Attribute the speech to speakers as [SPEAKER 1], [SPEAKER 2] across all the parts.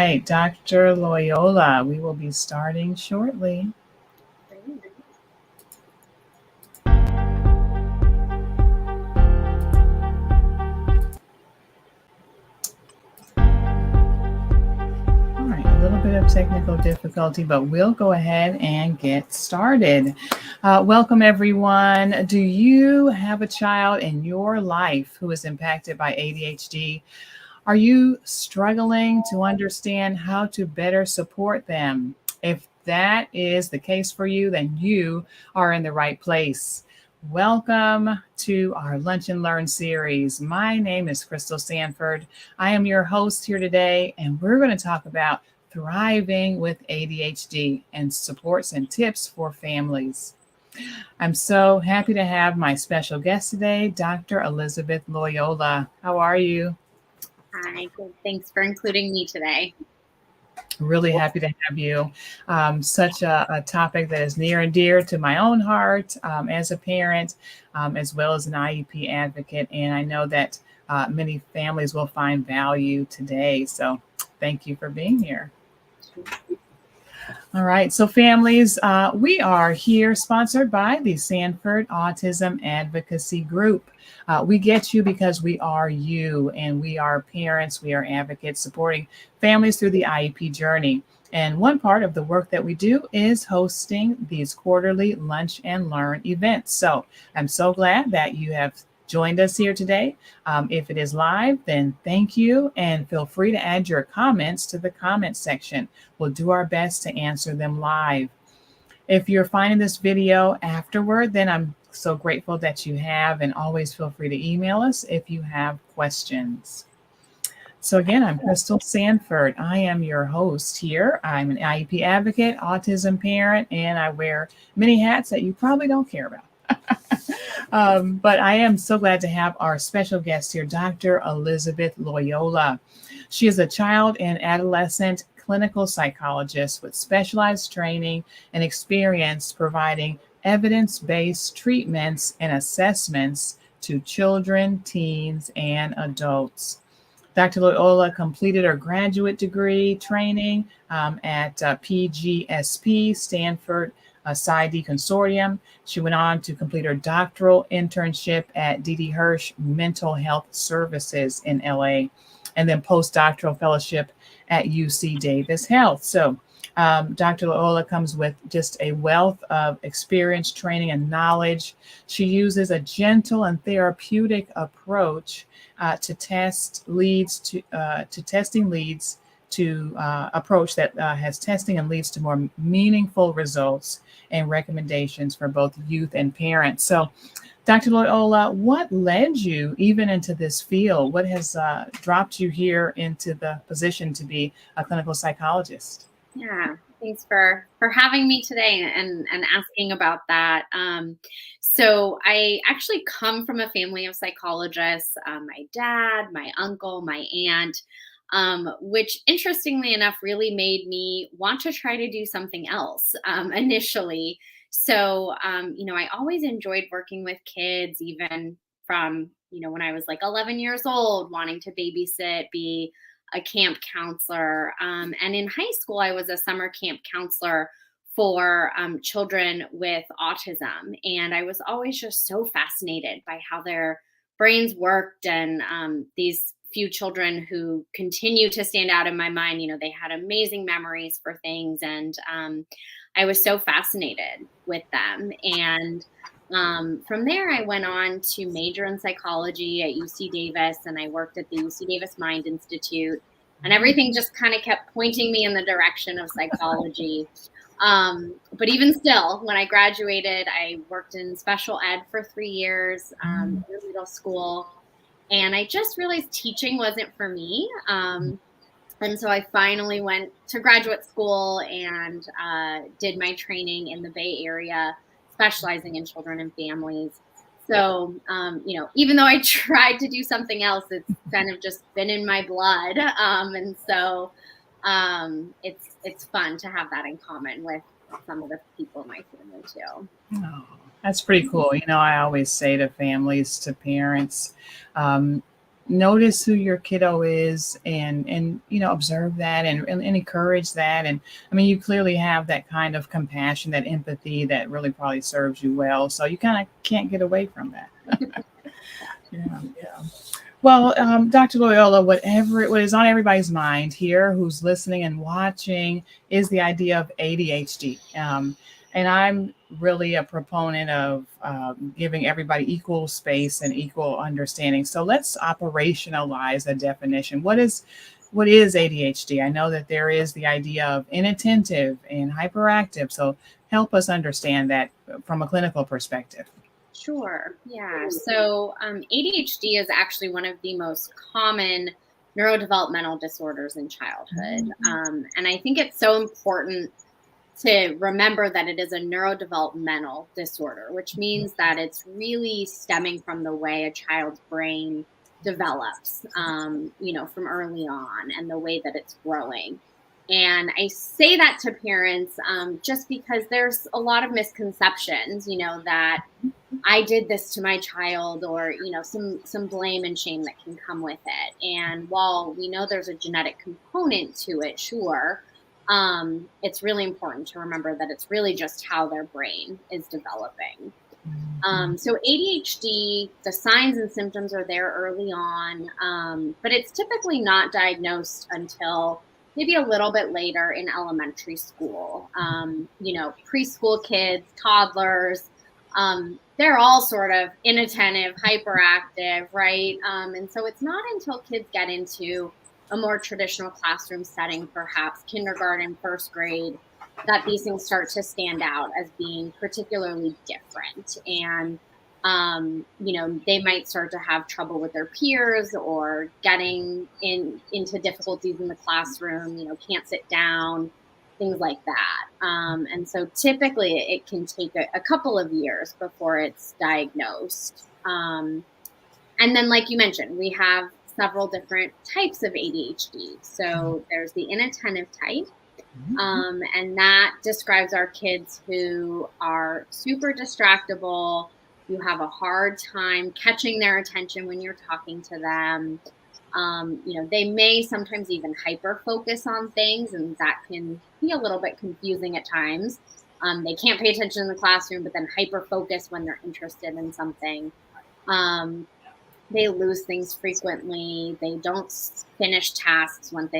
[SPEAKER 1] right, Dr. Loyola, we will be starting shortly. All right, a little bit of technical difficulty, but we'll go ahead and get started. Welcome, everyone. Do you have a child in your life who is impacted by ADHD? Are you struggling to understand how to better support them? If that is the case for you, then you are in the right place. Welcome to our Lunch and Learn series. My name is Crystal Sanford. I am your host here today, and we're going to talk about thriving with ADHD and supports and tips for families. I'm so happy to have my special guest today, Dr. Elizabeth Loyola. How are you?
[SPEAKER 2] Hi, good. Thanks for including me today.
[SPEAKER 1] Really happy to have you. Such a topic that is near and dear to my own heart as a parent, as well as an IEP advocate. And I know that many families will find value today. So thank you for being here. All right, so families, we are here sponsored by the Sanford Autism Advocacy Group. We get you because we are you, and we are parents, we are advocates supporting families through the IEP journey. And one part of the work that we do is hosting these quarterly Lunch and Learn events. So I'm so glad that you have joined us here today. If it is live, then thank you, and feel free to add your comments to the comment section. We'll do our best to answer them live. If you're finding this video afterward, then I'm so grateful that you have, and always feel free to email us if you have questions. So again, I'm Crystal Sanford. I am your host here. I'm an IEP advocate, autism parent, and I wear many hats that you probably don't care about. But I am so glad to have our special guest here, Dr. Elizabeth Loyola. She is a child and adolescent clinical psychologist with specialized training and experience providing evidence-based treatments and assessments to children, teens, and adults. Dr. Loyola completed her graduate degree training at PGSP, Stanford PsyD Consortium. She went on to complete her doctoral internship at D.D. Hirsch Mental Health Services in LA, and then postdoctoral fellowship at UC Davis Health. So Dr. Loyola comes with just a wealth of experience, training, and knowledge. She uses a gentle and therapeutic approach to testing leads to approach that has testing and leads to more meaningful results and recommendations for both youth and parents. So, Dr. Loyola, what led you even into this field? What has dropped you here into the position to be a clinical psychologist?
[SPEAKER 2] Yeah, thanks for having me today and asking about that. So I actually come from a family of psychologists. My dad, my uncle, my aunt, which interestingly enough really made me want to try to do something else initially. So, I always enjoyed working with kids, even from, when I was like 11 years old, wanting to babysit, be a camp counselor. And in high school, I was a summer camp counselor for children with autism. And I was always just so fascinated by how their brains worked, and these few children who continue to stand out in my mind. They had amazing memories for things, and I was so fascinated with them. And from there, I went on to major in psychology at UC Davis, and I worked at the UC Davis Mind Institute, and everything just kind of kept pointing me in the direction of psychology. But even still, when I graduated, I worked in special ed for 3 years in middle school, and I just realized teaching wasn't for me. And so I finally went to graduate school and did my training in the Bay Area, specializing in children and families. So, even though I tried to do something else, it's kind of just been in my blood. And so it's fun to have that in common with some of the people in my family too.
[SPEAKER 1] Oh, that's pretty cool. I always say to families, to parents, notice who your kiddo is, and observe that, and encourage that. And I mean, you clearly have that kind of compassion, that empathy that really probably serves you well, so you kind of can't get away from that. Yeah, yeah. Well, Dr. Loyola, what is on everybody's mind here who's listening and watching is the idea of ADHD. And I'm really a proponent of giving everybody equal space and equal understanding. So let's operationalize a definition. What is ADHD? I know that there is the idea of inattentive and hyperactive. So help us understand that from a clinical perspective.
[SPEAKER 2] Sure. Yeah. So ADHD is actually one of the most common neurodevelopmental disorders in childhood.
[SPEAKER 1] Mhm.
[SPEAKER 2] And I think it's so important to remember that it is a neurodevelopmental disorder, which means that it's really stemming from the way a child's brain develops, from early on and the way that it's growing. And I say that to parents just because there's a lot of misconceptions, that I did this to my child, or some blame and shame that can come with it. And while we know there's a genetic component to it, sure, it's really important to remember that it's really just how their brain is developing.
[SPEAKER 1] Mhm.
[SPEAKER 2] So ADHD, the signs and symptoms are there early on, but it's typically not diagnosed until maybe a little bit later in elementary school. Preschool kids, toddlers, they're all sort of inattentive, hyperactive, right? And so it's not until kids get into a more traditional classroom setting, perhaps kindergarten, first grade, that these things start to stand out as being particularly different. And, they might start to have trouble with their peers, or getting into difficulties in the classroom, can't sit down, things like that. And so typically it can take a couple of years before it's diagnosed. And then, like you mentioned, we have several different types of ADHD. So there's the inattentive type, and that describes our kids who are super distractible. You have a hard time catching their attention when you're talking to them. They may sometimes even hyper focus on things, and that can be a little bit confusing at times. They can't pay attention in the classroom, but then hyper focus when they're interested in something. Um, they lose things frequently. They don't finish tasks once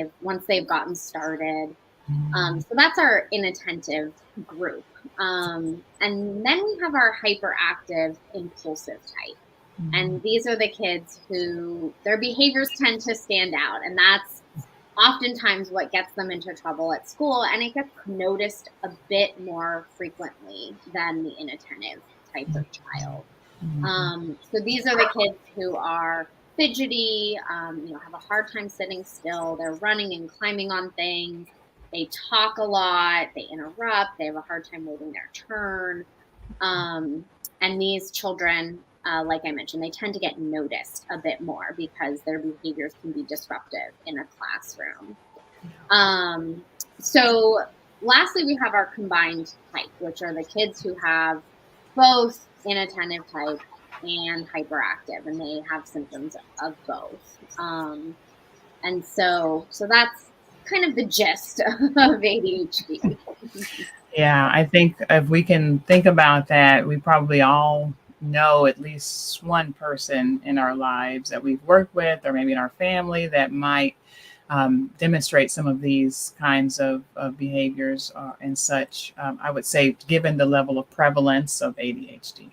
[SPEAKER 2] they've gotten started.
[SPEAKER 1] Mhm.
[SPEAKER 2] So that's our inattentive group. And then we have our hyperactive impulsive type.
[SPEAKER 1] Mhm.
[SPEAKER 2] And these are the kids who their behaviors tend to stand out. And that's oftentimes what gets them into trouble at school. And it gets noticed a bit more frequently than the inattentive type of child.
[SPEAKER 1] Mhm.
[SPEAKER 2] So these are the kids who are fidgety, have a hard time sitting still. They're running and climbing on things. They talk a lot. They interrupt. They have a hard time waiting their turn. Um, and these children, like I mentioned, they tend to get noticed a bit more because their behaviors can be disruptive in a classroom. Um, so, lastly, we have our combined type, which are the kids who have both inattentive type and hyperactive, and they have symptoms of both. And so that's kind of the gist of ADHD.
[SPEAKER 1] Yeah, I think if we can think about that, we probably all know at least one person in our lives that we've worked with, or maybe in our family, that might demonstrate some of these kinds of behaviors and such. I would say, given the level of prevalence of ADHD.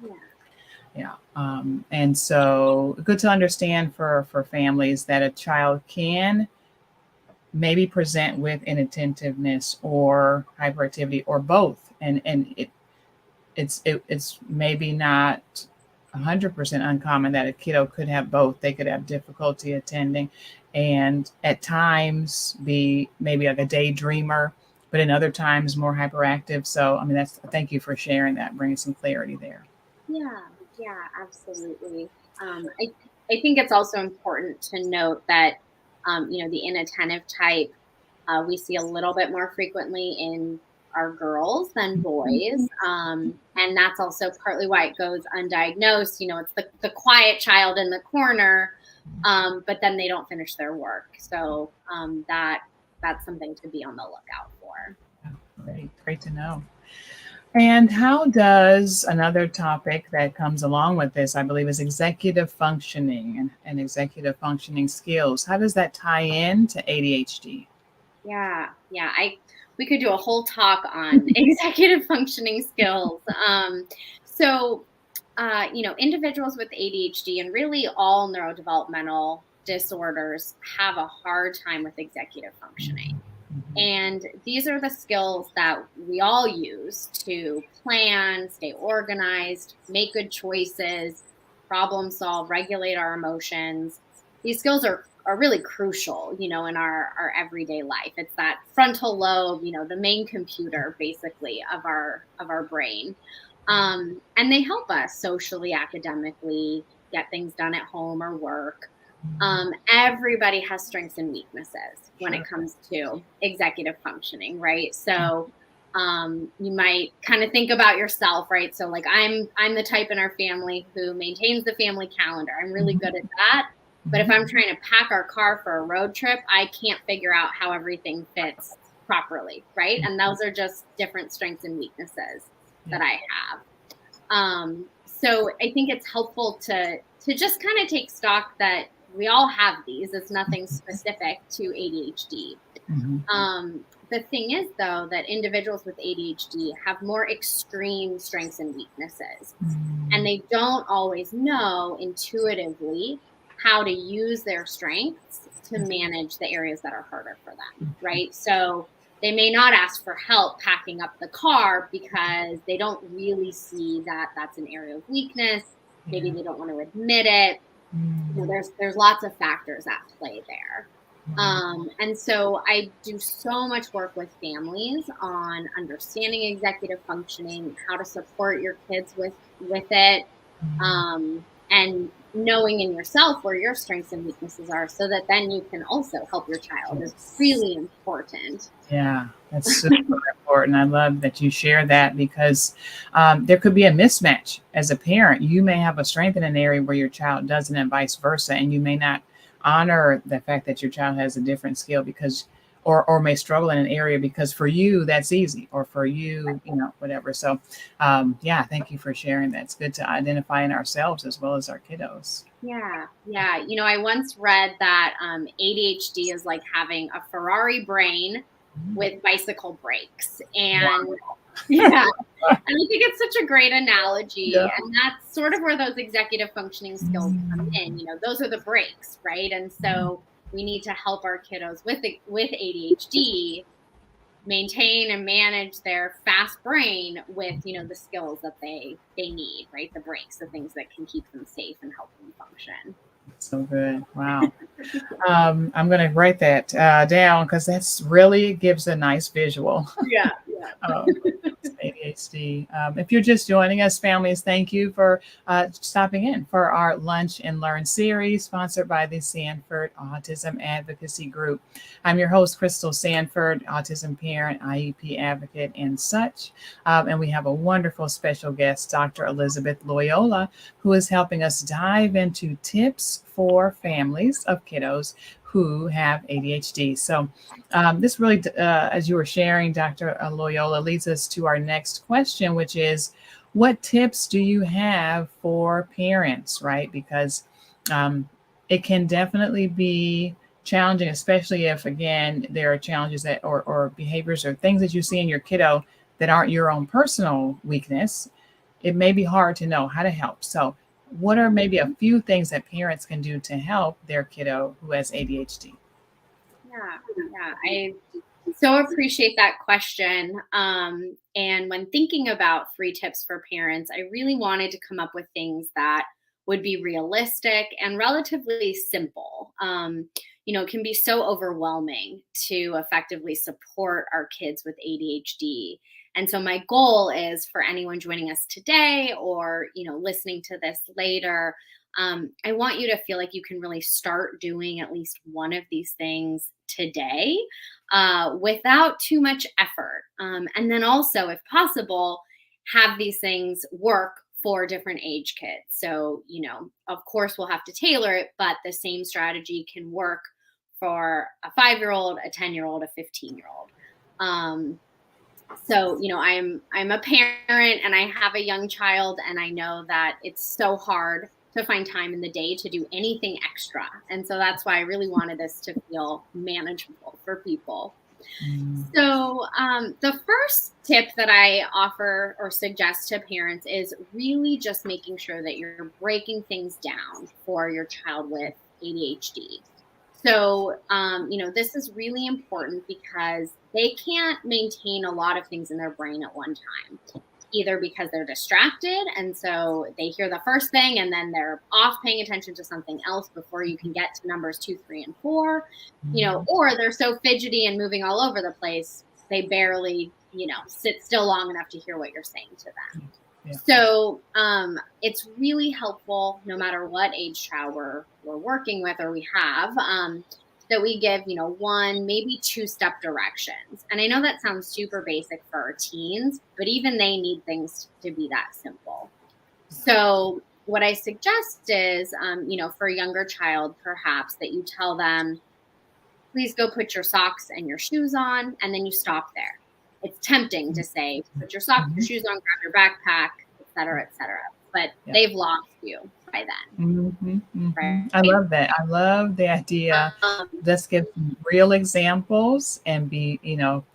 [SPEAKER 2] Yeah.
[SPEAKER 1] Yeah. And so good to understand for families that a child can maybe present with inattentiveness or hyperactivity or both. And it's maybe not 100% uncommon that a kiddo could have both. They could have difficulty attending, and at times be maybe like a daydreamer, but in other times more hyperactive. So I mean, that's thank you for sharing that, bringing some clarity there.
[SPEAKER 2] Yeah, yeah, absolutely. I think it's also important to note that the inattentive type we see a little bit more frequently in our girls than boys, and that's also partly why it goes undiagnosed. It's the quiet child in the corner, but then they don't finish their work. So that's something to be on the lookout for.
[SPEAKER 1] Great, great to know. And how does another topic that comes along with this, I believe, is executive functioning and executive functioning skills. How does that tie in to ADHD?
[SPEAKER 2] Yeah, yeah. We could do a whole talk on executive functioning skills. So individuals with ADHD and really all neurodevelopmental disorders have a hard time with executive functioning.
[SPEAKER 1] Mhm.
[SPEAKER 2] And these are the skills that we all use to plan, stay organized, make good choices, problem solve, regulate our emotions. These skills are really crucial, in our everyday life. It's that frontal lobe, the main computer basically of our brain. And they help us socially, academically, get things done at home or work. Everybody has strengths and weaknesses when it
[SPEAKER 1] Sure.
[SPEAKER 2] comes to executive functioning, right? So you might kind of think about yourself, right? So like I'm the type in our family who maintains the family calendar. I'm really
[SPEAKER 1] Mhm.
[SPEAKER 2] good at that. But if
[SPEAKER 1] Mhm.
[SPEAKER 2] I'm trying to pack our car for a road trip, I can't figure out how everything fits properly, right? And those are just different strengths and weaknesses
[SPEAKER 1] Yeah.
[SPEAKER 2] that I have. So I think it's helpful to just kind of take stock that we all have these. It's nothing specific to ADHD.
[SPEAKER 1] Mhm.
[SPEAKER 2] The thing is, though, that individuals with ADHD have more extreme strengths and weaknesses, and
[SPEAKER 1] Mm.
[SPEAKER 2] they don't always know intuitively how to use their strengths to manage the areas that are harder for them, right? So they may not ask for help packing up the car because they don't really see that that's an area of weakness. Maybe
[SPEAKER 1] Yeah.
[SPEAKER 2] they don't want to admit it.
[SPEAKER 1] Mm.
[SPEAKER 2] There's lots of factors at play there.
[SPEAKER 1] Wow.
[SPEAKER 2] And so I do so much work with families on understanding executive functioning, how to support your kids with it,
[SPEAKER 1] Mm.
[SPEAKER 2] and knowing in yourself where your strengths and weaknesses are, so that then you can also help your child is
[SPEAKER 1] Yes.
[SPEAKER 2] really important.
[SPEAKER 1] Yeah, that's super important. I love that you share that because there could be a mismatch as a parent. You may have a strength in an area where your child doesn't, and vice versa, and you may not honor the fact that your child has a different skill because, or may struggle in an area because for you that's easy, or for you, whatever. So, yeah, thank you for sharing that. It's good to identify in ourselves as well as our kiddos.
[SPEAKER 2] Yeah, yeah. I once read that ADHD is like having a Ferrari brain
[SPEAKER 1] Mm.
[SPEAKER 2] with bicycle brakes. And
[SPEAKER 1] Wow.
[SPEAKER 2] yeah, and I think it's such a great
[SPEAKER 1] Yeah.
[SPEAKER 2] analogy. And that's sort of where those executive functioning skills come in.
[SPEAKER 1] Mm.
[SPEAKER 2] Those are the brakes, right? And so we need to help our kiddos with ADHD maintain and manage their fast brain with the skills that they need, right? The brakes, the things that can keep them safe and help them function.
[SPEAKER 1] So good. Wow. I'm going to write that down because that's really gives a nice visual.
[SPEAKER 2] Yeah, yeah.
[SPEAKER 1] um, ADHD. If you're just joining us, families, thank you for stopping in for our Lunch and Learn series sponsored by the Sanford Autism Advocacy Group. I'm your host, Crystal Sanford, autism parent, IEP advocate, and such. And we have a wonderful special guest, Dr. Elizabeth Loyola, who is helping us dive into tips for families of kiddos who have ADHD. So, this really, as you were sharing, Dr. Loyola, leads us to our next question, which is what tips do you have for parents, right? Because um, it can definitely be challenging, especially if, again, there are challenges that, or behaviors or things that you see in your kiddo that aren't your own personal weakness. It may be hard to know how to help. So, what are maybe a few things that parents can do to help their kiddo who has ADHD?
[SPEAKER 2] Yeah, yeah. I so appreciate that question. And when thinking about free tips for parents, I really wanted to come up with things that would be realistic and relatively simple. It can be so overwhelming to effectively support our kids with ADHD. And so my goal is for anyone joining us today or, listening to this later, I want you to feel like you can really start doing at least one of these things today without too much effort. And then also, if possible, have these things work for different age kids. So, of course, we'll have to tailor it, but the same strategy can work for a 5-year-old, a 10-year-old, a 15-year-old. So, I'm a parent and I have a young child, and I know that it's so hard to find time in the day to do anything extra. And so that's why I really wanted this to feel manageable for people.
[SPEAKER 1] Mm.
[SPEAKER 2] So, the first tip that I offer or suggest to parents is really just making sure that you're breaking things down for your child with ADHD. So, this is really important because they can't maintain a lot of things in their brain at one time, either because they're distracted. And so they hear the first thing and then they're off paying attention to something else before you can get to numbers 2, 3, and 4, or they're so fidgety and moving all over the place, they barely, sit still long enough to hear what you're saying to them.
[SPEAKER 1] Yeah.
[SPEAKER 2] So it's really helpful, no matter what age child we're working with or we have, that we give, 1, maybe 2-step directions. And I know that sounds super basic for our teens, but even they need things to be that simple. So what I suggest is, for a younger child, perhaps that you tell them, please go put your socks and your shoes on, and then you stop there. It's tempting to say, put your socks, your shoes on, grab your backpack, et cetera, but they've lost you by then. Right?
[SPEAKER 1] I love that. I love the idea. Let's give some real examples and be,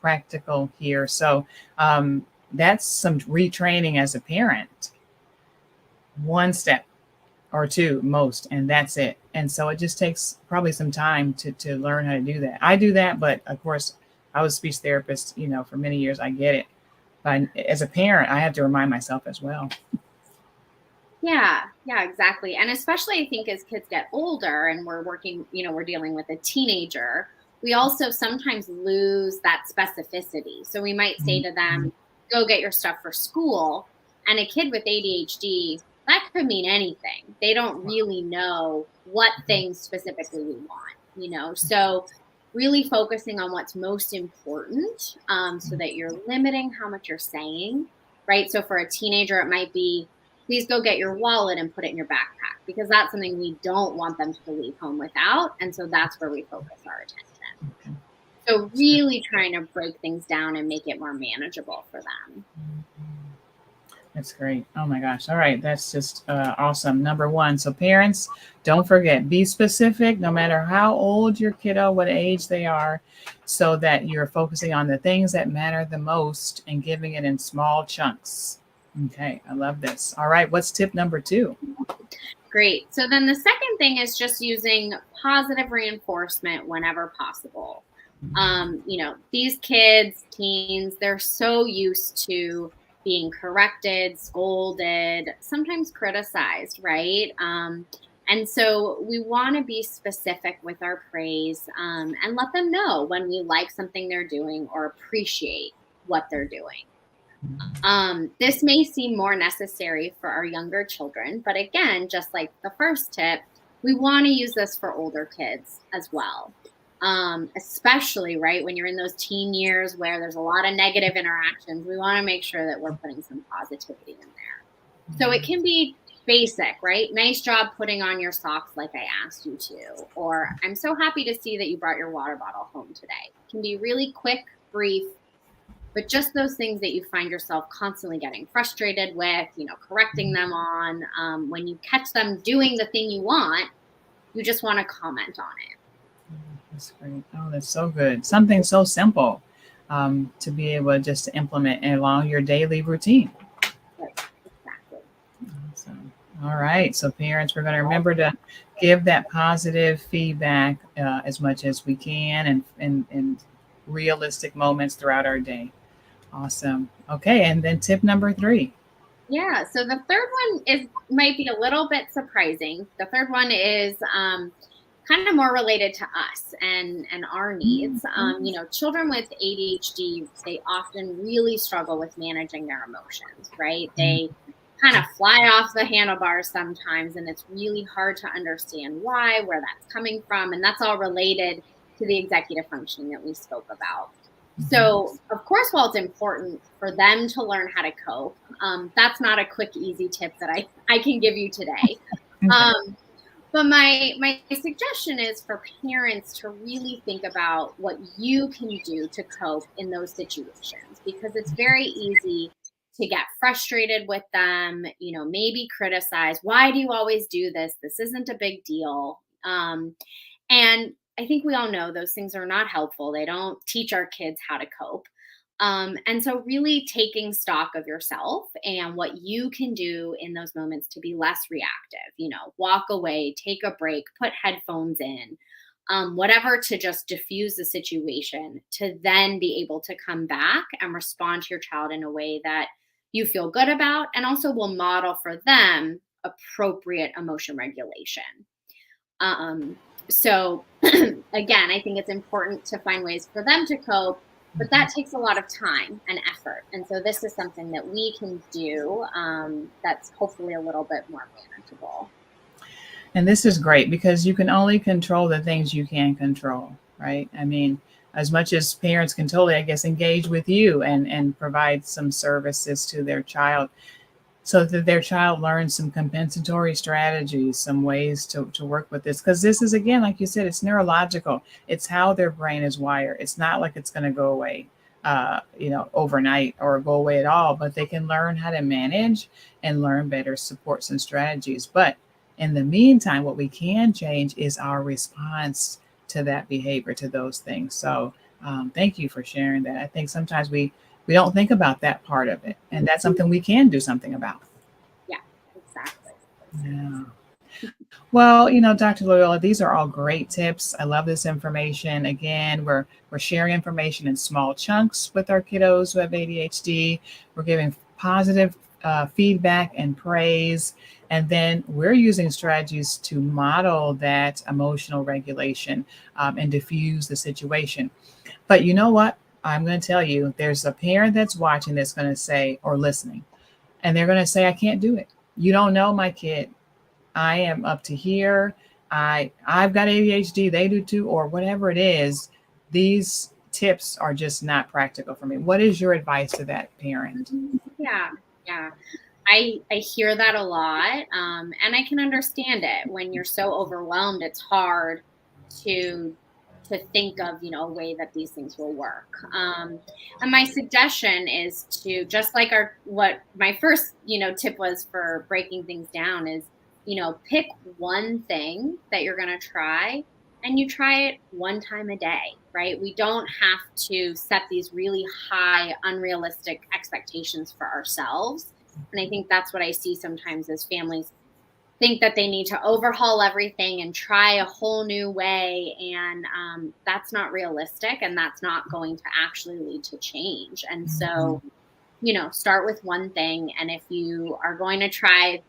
[SPEAKER 1] practical here. So that's some retraining as a parent. 1 step or 2 most, and that's it. And so it just takes probably some time to learn how to do that. I do that, but of course, I was a speech therapist, for many years. I get it. But as a parent, I have to remind myself as well.
[SPEAKER 2] Yeah, exactly. And especially I think as kids get older and we're working, we're dealing with a teenager, we also sometimes lose that specificity. So we might say to them, go get your stuff for school. And a kid with ADHD, that could mean anything. They don't really know what things specifically we want, So really focusing on what's most important, so that you're limiting how much you're saying, right? So for a teenager, it might be, please go get your wallet and put it in your backpack, because that's something we don't want them to leave home without. And so that's where we focus our attention.
[SPEAKER 1] Okay.
[SPEAKER 2] So really trying to break things down and make it more manageable for them.
[SPEAKER 1] That's great. Oh my gosh. All right. That's just awesome. Number 1. So parents, don't forget, be specific no matter how old your kiddo, what age they are, so that you're focusing on the things that matter the most and giving it in small chunks. Okay. I love this. All right. What's tip number 2?
[SPEAKER 2] Great. So then the second thing is just using positive reinforcement whenever possible. These kids, teens, they're so used to being corrected, scolded, sometimes criticized, right? And so we want to be specific with our praise, and let them know when we like something they're doing or appreciate what they're doing. This may seem more necessary for our younger children, but again, just like the first tip, we want to use this for older kids as well. Especially, right, when you're in those teen years where there's a lot of negative interactions, we want to make sure that we're putting some positivity in there. So it can be basic, right? Nice job putting on your socks like I asked you to. Or I'm so happy to see that you brought your water bottle home today. It can be really quick, brief, but just those things that you find yourself constantly getting frustrated with, correcting them on, when you catch them doing the thing you want, you just want to comment on it.
[SPEAKER 1] That's great. Oh, that's so good. Something so simple to be able just to implement along your daily routine.
[SPEAKER 2] Right. Exactly.
[SPEAKER 1] Awesome. All right. So parents, we're going to remember to give that positive feedback as much as we can and realistic moments throughout our day. Awesome. Okay. And then tip number 3.
[SPEAKER 2] Yeah. So the third one might be a little bit surprising. The third one is kind of more related to us and our needs. Children with ADHD, they often really struggle with managing their emotions, right? They kind of fly off the handlebars sometimes, and it's really hard to understand where that's coming from. And that's all related to the executive functioning that we spoke about. So, of course, while it's important for them to learn how to cope, that's not a quick, easy tip that I can give you today.
[SPEAKER 1] Okay.
[SPEAKER 2] Um, but my suggestion is for parents to really think about what you can do to cope in those situations, because it's very easy to get frustrated with them, maybe criticize, why do you always do this? This isn't a big deal. And I think we all know those things are not helpful. They don't teach our kids how to cope. And so, really taking stock of yourself and what you can do in those moments to be less reactive, walk away, take a break, put headphones in, whatever to just diffuse the situation, to then be able to come back and respond to your child in a way that you feel good about and also will model for them appropriate emotion regulation. Um, so again, I think it's important to find ways for them to cope, but
[SPEAKER 1] Mhm.
[SPEAKER 2] that takes a lot of time and effort. And so this is something that we can do, that's hopefully a little bit more manageable.
[SPEAKER 1] And this is great because you can only control the things you can control, right? I mean, as much as parents can totally, I guess, engage with you and provide some services to their child so that their child learns some compensatory strategies, some ways to work with this. Because this is, again, like you said, it's neurological. It's how their brain is wired. It's not like it's going to go away, overnight or go away at all, but they can learn how to manage and learn better supports and strategies. But in the meantime, what we can change is our response to that behavior, to those things. So thank you for sharing that. I think sometimes we don't think about that part of it, and that's something we can do something about.
[SPEAKER 2] Yeah, exactly.
[SPEAKER 1] Yeah. Well, Dr. Loyola, these are all great tips. I love this information. Again, we're sharing information in small chunks with our kiddos who have ADHD. We're giving positive feedback and praise, and then we're using strategies to model that emotional regulation and diffuse the situation. But you know what? I'm going to tell you, there's a parent that's watching that's going to say, or listening, and they're going to say, I can't do it. You don't know my kid. I am up to here. I've got ADHD, they do too, or whatever it is. These tips are just not practical for me. What is your advice to that parent?
[SPEAKER 2] Yeah, yeah. I hear that a lot, and I can understand it. When you're so overwhelmed, it's hard to think of a way that these things will work. And my suggestion is to, just like our what my first tip was for breaking things down, is pick one thing that you're going to try, and you try it one time a day, right? We don't have to set these really high unrealistic expectations for ourselves. And I think that's what I see sometimes, as families think that they need to overhaul everything and try a whole new way. And that's not realistic, and that's not going to actually lead to change. And
[SPEAKER 1] Mhm.
[SPEAKER 2] so, start with one thing. And if you are going to try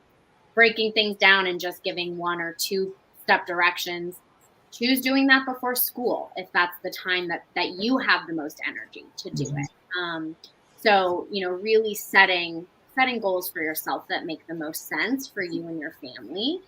[SPEAKER 2] breaking things down and just giving one or two step directions, choose doing that before school if that's the time that you have the most energy to do
[SPEAKER 1] Mhm.
[SPEAKER 2] it. So really setting goals for yourself that make the most sense for you and your family.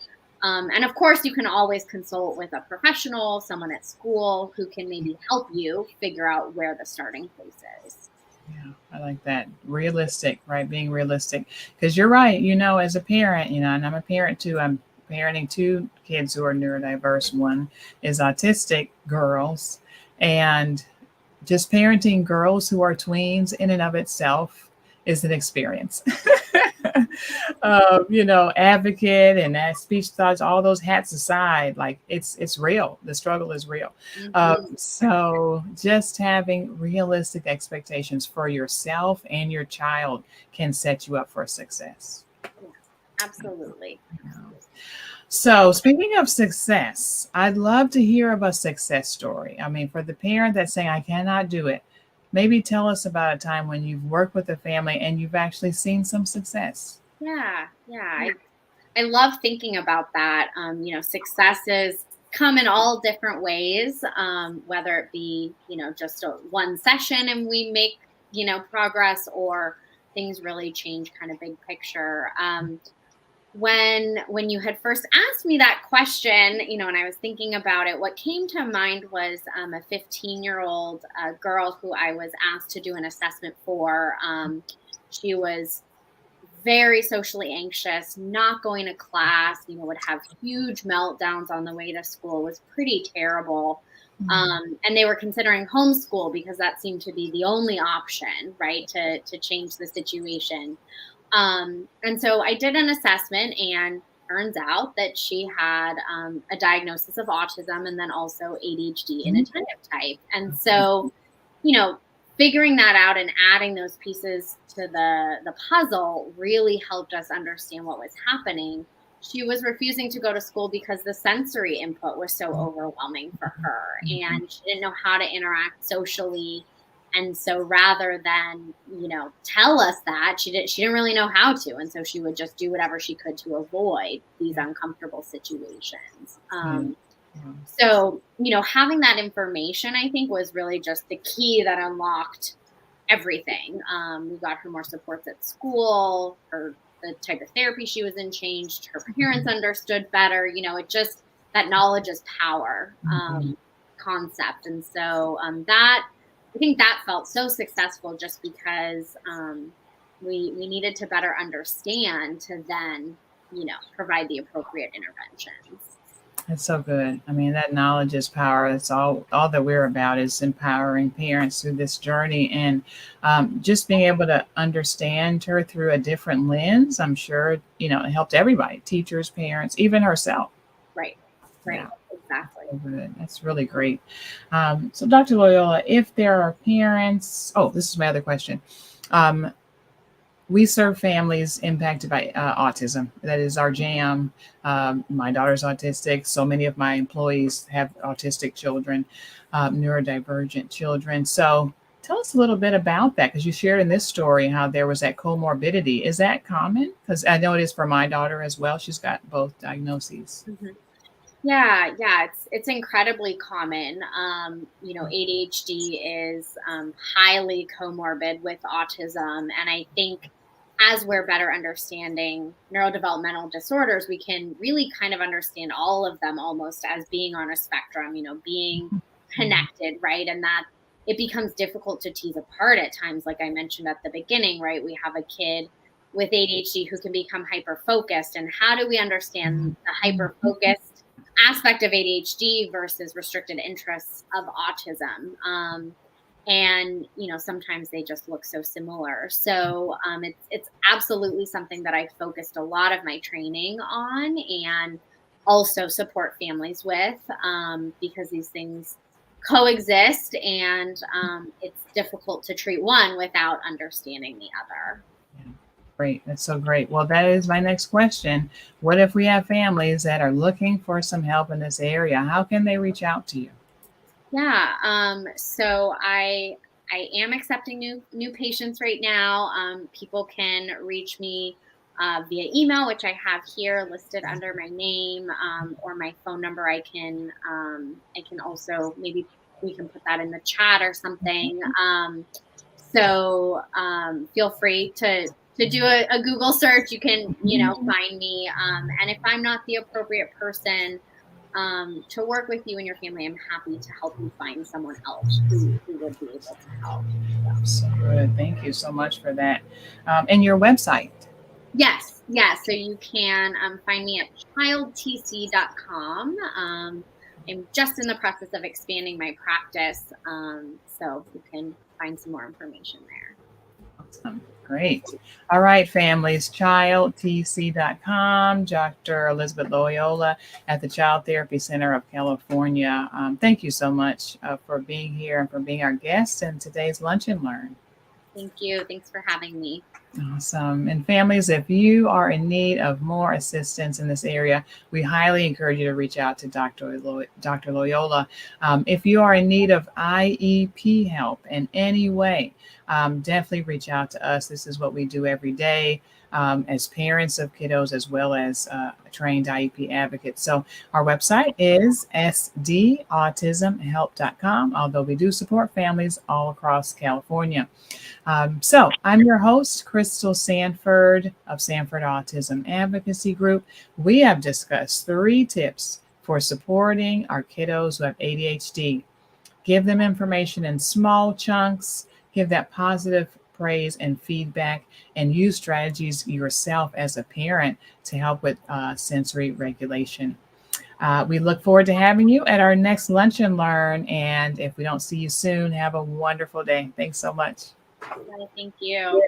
[SPEAKER 2] And of course, you can always consult with a professional, someone at school, who can maybe help you figure out where the starting place is.
[SPEAKER 1] Yeah, I like that. Realistic, right? Being realistic. Because you're right, as a parent, and I'm a parent too. I'm parenting two kids who are neurodiverse. One is autistic, girls. And just parenting girls who are tweens in and of itself is an experience. Advocate and that speech thoughts, all those hats aside, like it's real. The struggle is real.
[SPEAKER 2] Mhm.
[SPEAKER 1] So just having realistic expectations for yourself and your child can set you up for success.
[SPEAKER 2] Yeah, absolutely.
[SPEAKER 1] So, speaking of success, I'd love to hear of a success story. I mean, for the parent that's saying, I cannot do it, maybe tell us about a time when you've worked with a family and you've actually seen some success.
[SPEAKER 2] Yeah, yeah. I love thinking about that. Successes come in all different ways, whether it be, just one session and we make, progress, or things really change kind of big picture. when you had first asked me that question, and I was thinking about it, what came to mind was a 15-year-old girl who I was asked to do an assessment for. She was very socially anxious, not going to class, would have huge meltdowns on the way to school, was pretty terrible. And they were considering homeschool because that seemed to be the only option, right, to change the situation. And so I did an assessment, and turns out that she had a diagnosis of autism and then also ADHD inattentive type. And so, you know, figuring that out and adding those pieces to the puzzle really helped us understand what was happening. She was refusing to go to school because the sensory input was so overwhelming for her, and she didn't know how to interact socially. And so rather than, tell us that, she didn't really know how to. And so she would just do whatever she could to avoid these uncomfortable situations. So, having that information, I think, was really just the key that unlocked everything. We got her more supports at school, the type of therapy she was in changed, her parents understood better, that knowledge is power concept. And so I think that felt so successful just because we needed to better understand to then, provide the appropriate interventions.
[SPEAKER 1] That's so good. I mean, that knowledge is power. That's all that we're about, is empowering parents through this journey, and just being able to understand her through a different lens. I'm sure, it helped everybody, teachers, parents, even herself.
[SPEAKER 2] Right.
[SPEAKER 1] Yeah.
[SPEAKER 2] Exactly.
[SPEAKER 1] Good. That's really great. So Dr. Loyola, if there are parents, this is my other question. We serve families impacted by autism. That is our jam. My daughter's autistic. So many of my employees have autistic children, neurodivergent children. So tell us a little bit about that, because you shared in this story how there was that comorbidity. Is that common? Because I know it is for my daughter as well. She's got both diagnoses.
[SPEAKER 2] Mm-hmm. Yeah, it's incredibly common. ADHD is highly comorbid with autism, and I think as we're better understanding neurodevelopmental disorders, we can really kind of understand all of them almost as being on a spectrum, being connected, right? And that it becomes difficult to tease apart at times, like I mentioned at the beginning, right? We have a kid with ADHD who can become hyper focused, and how do we understand the hyper focused aspect of ADHD versus restricted interests of autism? And sometimes they just look so similar. So it's absolutely something that I focused a lot of my training on, and also support families with, because these things coexist, and it's difficult to treat one without understanding the other.
[SPEAKER 1] Great. That's so great. Well, that is my next question. What if we have families that are looking for some help in this area? How can they reach out to you?
[SPEAKER 2] Yeah. So I am accepting new patients right now. People can reach me via email, which I have here listed under my name, or my phone number. I can also, maybe we can put that in the chat or something. So feel free to do a Google search. You can find me. And if I'm not the appropriate person to work with you and your family, I'm happy to help you find someone else who would be able to help.
[SPEAKER 1] So good. Thank you so much for that. And your website?
[SPEAKER 2] Yes. So you can find me at childtc.com. I'm just in the process of expanding my practice, so you can find some more information there.
[SPEAKER 1] Awesome. Great. All right, families, childtc.com, Dr. Elizabeth Loyola at the Child Therapy Center of California. Thank you so much for being here and for being our guest in today's Lunch and Learn.
[SPEAKER 2] Thank you. Thanks for having me.
[SPEAKER 1] Awesome. And families, if you are in need of more assistance in this area, we highly encourage you to reach out to Dr. Loyola. If you are in need of IEP help in any way, definitely reach out to us. This is what we do every day as parents of kiddos, as well as trained IEP advocates. So our website is sdautismhelp.com, although we do support families all across California. So I'm your host, Chris. Crystal Sanford of Sanford Autism Advocacy Group. We have discussed 3 tips for supporting our kiddos who have ADHD. Give them information in small chunks, give that positive praise and feedback, and use strategies yourself as a parent to help with sensory regulation. We look forward to having you at our next Lunch and Learn. And if we don't see you soon, have a wonderful day. Thanks so much.
[SPEAKER 2] Thank you.